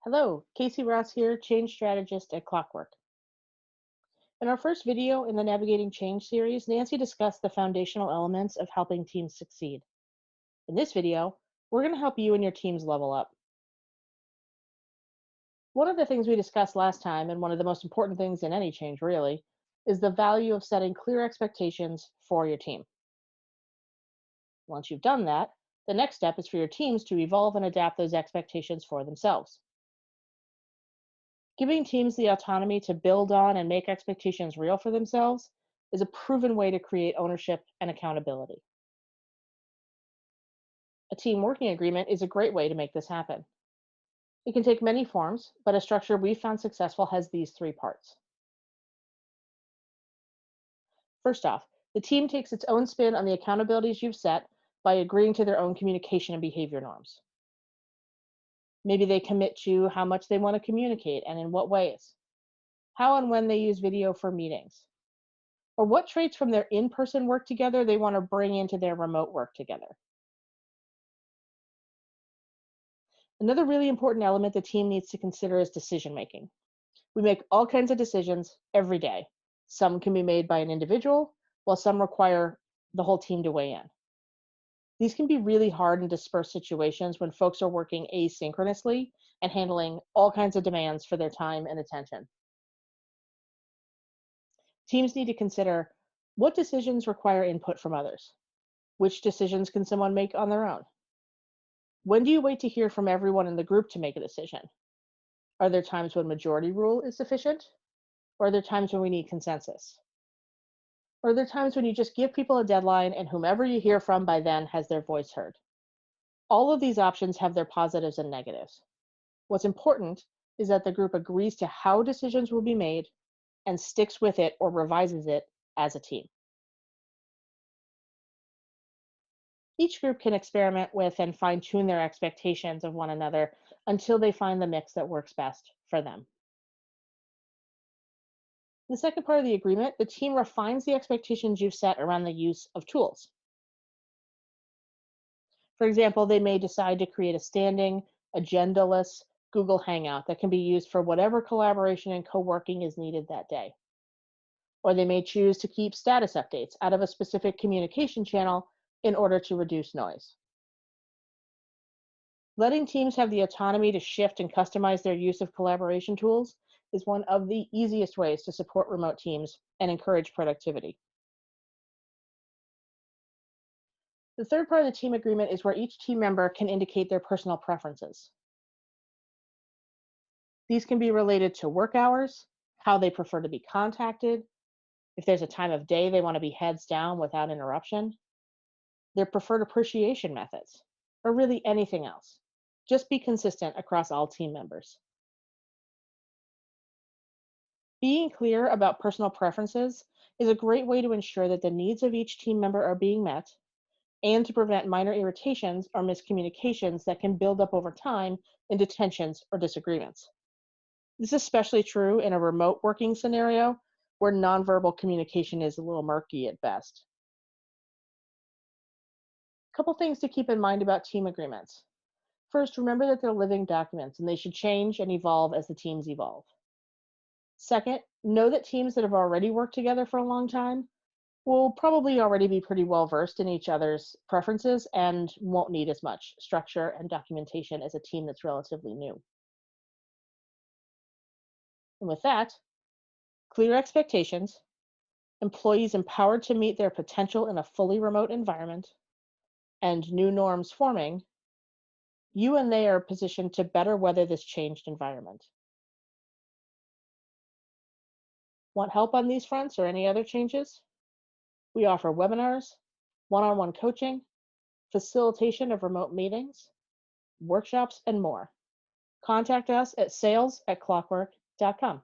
Hello, Casey Ross here, Change Strategist at Clockwork. In our first video in the Navigating Change series, Nancy discussed the foundational elements of helping teams succeed. In this video, we're going to help you and your teams level up. One of the things we discussed last time, and one of the most important things in any change really, is the value of setting clear expectations for your team. Once you've done that, the next step is for your teams to evolve and adapt those expectations for themselves. Giving teams the autonomy to build on and make expectations real for themselves is a proven way to create ownership and accountability. A team working agreement is a great way to make this happen. It can take many forms, but a structure we've found successful has these three parts. First off, the team takes its own spin on the accountabilities you've set by agreeing to their own communication and behavior norms. Maybe they commit to how much they want to communicate and in what ways, how and when they use video for meetings, or what traits from their in-person work together they want to bring into their remote work together. Another really important element the team needs to consider is decision making. We make all kinds of decisions every day. Some can be made by an individual, while some require the whole team to weigh in. These can be really hard and dispersed situations when folks are working asynchronously and handling all kinds of demands for their time and attention. Teams need to consider what decisions require input from others. Which decisions can someone make on their own? When do you wait to hear from everyone in the group to make a decision? Are there times when majority rule is sufficient? Or are there times when we need consensus? Or are there times when you just give people a deadline and whomever you hear from by then has their voice heard? All of these options have their positives and negatives. What's important is that the group agrees to how decisions will be made and sticks with it or revises it as a team. Each group can experiment with and fine tune their expectations of one another until they find the mix that works best for them. In the second part of the agreement, the team refines the expectations you've set around the use of tools. For example, they may decide to create a standing, agendaless Google Hangout that can be used for whatever collaboration and co-working is needed that day. Or they may choose to keep status updates out of a specific communication channel in order to reduce noise. Letting teams have the autonomy to shift and customize their use of collaboration tools is one of the easiest ways to support remote teams and encourage productivity. The third part of the team agreement is where each team member can indicate their personal preferences. These can be related to work hours, how they prefer to be contacted, if there's a time of day they want to be heads down without interruption, their preferred appreciation methods, or really anything else. Just be consistent across all team members. Being clear about personal preferences is a great way to ensure that the needs of each team member are being met and to prevent minor irritations or miscommunications that can build up over time into tensions or disagreements. This is especially true in a remote working scenario where nonverbal communication is a little murky at best. A couple things to keep in mind about team agreements. First, remember that they're living documents and they should change and evolve as the teams evolve. Second, know that teams that have already worked together for a long time will probably already be pretty well versed in each other's preferences and won't need as much structure and documentation as a team that's relatively new. And with that, clear expectations, employees empowered to meet their potential in a fully remote environment, and new norms forming, you and they are positioned to better weather this changed environment. Want help on these fronts or any other changes? We offer webinars, one-on-one coaching, facilitation of remote meetings, workshops, and more. Contact us at sales@clockwork.com.